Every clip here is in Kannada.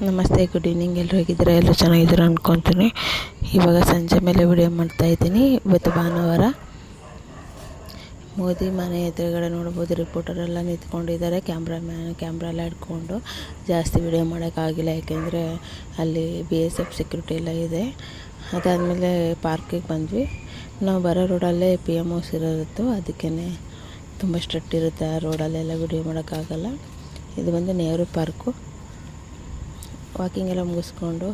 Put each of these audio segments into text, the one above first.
ನಮಸ್ತೆ, ಗುಡ್ ಈವ್ನಿಂಗ್. ಎಲ್ಲರೂ ಹೇಗಿದ್ದೀರಾ? ಎಲ್ಲರೂ ಚೆನ್ನಾಗಿದ್ದೀರಾ ಅಂದ್ಕೊತೀನಿ. ಇವಾಗ ಸಂಜೆ ಮೇಲೆ ವಿಡಿಯೋ ಮಾಡ್ತಾಯಿದ್ದೀನಿ. ಇವತ್ತು ಭಾನುವಾರ. ಮೋದಿ ಮನೆ ಎದುರುಗಡೆ ನೋಡ್ಬೋದು, ರಿಪೋರ್ಟರೆಲ್ಲ ನಿಂತ್ಕೊಂಡಿದ್ದಾರೆ. ಕ್ಯಾಮ್ರಾ ಎಲ್ಲ ಹಿಡ್ಕೊಂಡು. ಜಾಸ್ತಿ ವಿಡಿಯೋ ಮಾಡೋಕ್ಕಾಗಿಲ್ಲ, ಯಾಕೆಂದರೆ ಅಲ್ಲಿ BSF ಸೆಕ್ಯೂರಿಟಿ ಎಲ್ಲ ಇದೆ. ಅದಾದಮೇಲೆ ಪಾರ್ಕಿಗೆ ಬಂದ್ವಿ. ನಾವು ಬರೋ ರೋಡಲ್ಲೇ PM ಹೌಸ್ ಇರೋದು, ಅದಕ್ಕೇ ತುಂಬ ಸ್ಟ್ರಿಕ್ಟ್ ಇರುತ್ತೆ. ಆ ರೋಡಲ್ಲೆಲ್ಲ ವಿಡಿಯೋ ಮಾಡೋಕ್ಕಾಗಲ್ಲ. ಇದು ಬಂದು ನೆಹರು ಪಾರ್ಕು. ವಾಕಿಂಗ್ ಎಲ್ಲ ಮುಗಿಸ್ಕೊಂಡು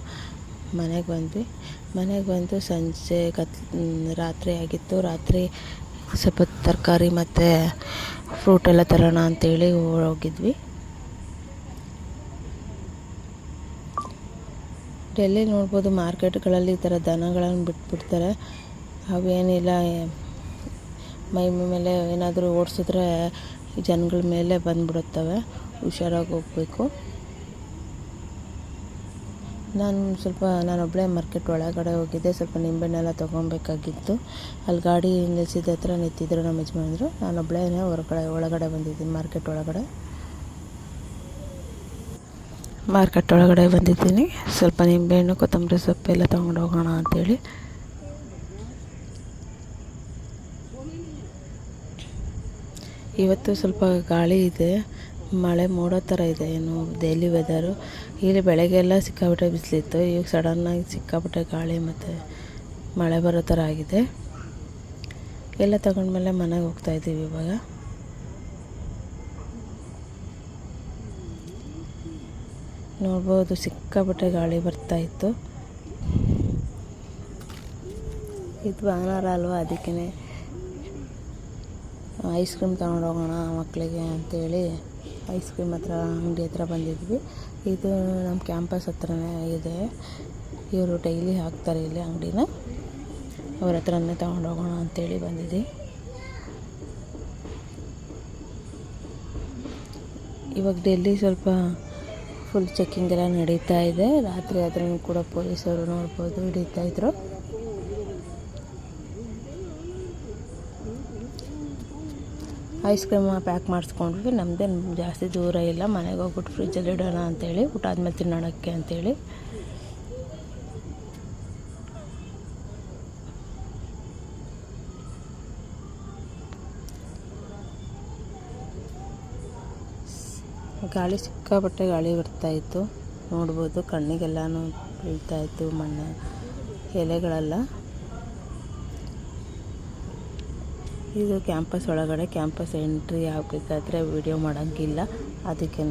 ಮನೆಗೆ ಬಂದು ಸಂಜೆ ರಾತ್ರಿ ಆಗಿತ್ತು. ರಾತ್ರಿ ಸ್ವಲ್ಪ ತರಕಾರಿ ಮತ್ತು ಫ್ರೂಟ್ ಎಲ್ಲ ತರೋಣ ಅಂತೇಳಿ ಹೋಗಿದ್ವಿ. ಡೆಲ್ಲಿ ನೋಡ್ಬೋದು, ಮಾರ್ಕೆಟ್ಗಳಲ್ಲಿ ಈ ಥರ ದನಗಳನ್ನು ಬಿಟ್ಬಿಡ್ತಾರೆ. ಅವೇನಿಲ್ಲ, ಮೈ ಮೇಲೆ ಏನಾದರೂ ಓಡಿಸಿದ್ರೆ ಜನಗಳ ಮೇಲೆ ಬಂದುಬಿಡುತ್ತವೆ. ಹುಷಾರಾಗಿ ಹೋಗಬೇಕು. ನಾನೊಬ್ಬಳೇ ಮಾರ್ಕೆಟ್ ಒಳಗಡೆ ಹೋಗಿದ್ದೆ. ಸ್ವಲ್ಪ ನಿಂಬೆಹಣ್ಣೆಲ್ಲ ತೊಗೊಬೇಕಾಗಿತ್ತು. ಅಲ್ಲಿ ಗಾಡಿ ನಿಲ್ಲಿಸಿದ ಹತ್ರ ನಿಂತಿದ್ರು ನಮ್ಮ ಯಜಮಾನ್ರು. ನಾನೊಬ್ಬಳೇ ಒಳಗಡೆ ಬಂದಿದ್ದೀನಿ. ಮಾರ್ಕೆಟ್ ಒಳಗಡೆ ಬಂದಿದ್ದೀನಿ. ಸ್ವಲ್ಪ ನಿಂಬೆಹಣ್ಣು, ಕೊತ್ತಂಬರಿ ಸೊಪ್ಪೆಲ್ಲ ತೊಗೊಂಡು ಹೋಗೋಣ ಅಂಥೇಳಿ. ಇವತ್ತು ಸ್ವಲ್ಪ ಗಾಳಿ ಇದೆ, ಮಳೆ ಮೋಡೋ ಥರ ಇದೆ. ಏನು ಡೈಲಿ ವೆದರು. ಇಲ್ಲಿ ಬೆಳಗ್ಗೆಲ್ಲ ಸಿಕ್ಕಾಪಟ್ಟೆ ಬಿಸಿಲಿತ್ತು. ಈಗ ಸಡನ್ನಾಗಿ ಸಿಕ್ಕಾಪಟ್ಟೆ ಗಾಳಿ ಮತ್ತು ಮಳೆ ಬರೋ ಥರ ಆಗಿದೆ. ಎಲ್ಲ ತಗೊಂಡ್ಮೇಲೆ ಮನೆಗೆ ಹೋಗ್ತಾಯಿದ್ದೀವಿ ಇವಾಗ. ನೋಡ್ಬೋದು, ಸಿಕ್ಕಾಪಟ್ಟೆ ಗಾಳಿ ಬರ್ತಾಯಿತ್ತು. ಇದು ಭಾನುವಾರ ಅಲ್ವಾ, ಅದಕ್ಕೇ ಐಸ್ ಕ್ರೀಮ್ ತಗೊಂಡು ಹೋಗೋಣ ಮಕ್ಕಳಿಗೆ ಅಂಥೇಳಿ ಐಸ್ ಕ್ರೀಮ್ ಅಂಗಡಿ ಹತ್ರ ಬಂದಿದ್ವಿ. ಇದು ನಮ್ಮ ಕ್ಯಾಂಪಸ್ ಹತ್ರನೇ ಇದೆ. ಇವರು ಡೈಲಿ ಹಾಕ್ತಾರೆ ಇಲ್ಲಿ ಅಂಗಡಿನ. ಅವ್ರ ಹತ್ರನೇ ತಗೊಂಡು ಹೋಗೋಣ ಅಂಥೇಳಿ ಬಂದಿದ್ವಿ. ಇವಾಗ ಡೆಲ್ಲಿ ಸ್ವಲ್ಪ ಫುಲ್ ಚೆಕ್ಕಿಂಗ್ ಎಲ್ಲ ನಡೀತಾ ಇದೆ. ರಾತ್ರಿ ಆದ್ರೂ ಕೂಡ ಪೊಲೀಸರು ನೋಡ್ಬೋದು ಹಿಡಿತಾಯಿದ್ರು. ಐಸ್ ಕ್ರೀಮ್ ಪ್ಯಾಕ್ ಮಾಡಿಸ್ಕೊಂಡ್ವಿ. ನಮ್ಮದೇನು ಜಾಸ್ತಿ ದೂರ ಇಲ್ಲ. ಮನೆಗೆ ಹೋಗ್ಬಿಟ್ಟು ಫ್ರಿಜ್ಜಲ್ಲಿ ಇಡೋಣ ಅಂಥೇಳಿ, ಊಟ ಆದಮೇಲೆ ತಿನ್ನೋಣಕ್ಕೆ ಅಂಥೇಳಿ. ಸಿಕ್ಕಾಪಟ್ಟೆ ಗಾಳಿ ಬರ್ತಾಯಿತ್ತು. ನೋಡ್ಬೋದು, ಕಣ್ಣಿಗೆಲ್ಲನೂ ಬೀಳ್ತಾಯಿತ್ತು ಮಣ್ಣು ಎಲೆಗಳೆಲ್ಲ. ಇದು ಕ್ಯಾಂಪಸ್ ಒಳಗಡೆ. ಕ್ಯಾಂಪಸ್ ಎಂಟ್ರಿ ಆಗಬೇಕಾದ್ರೆ ವಿಡಿಯೋ ಮಾಡೋಂಗಿಲ್ಲ, ಅದಕ್ಕೇ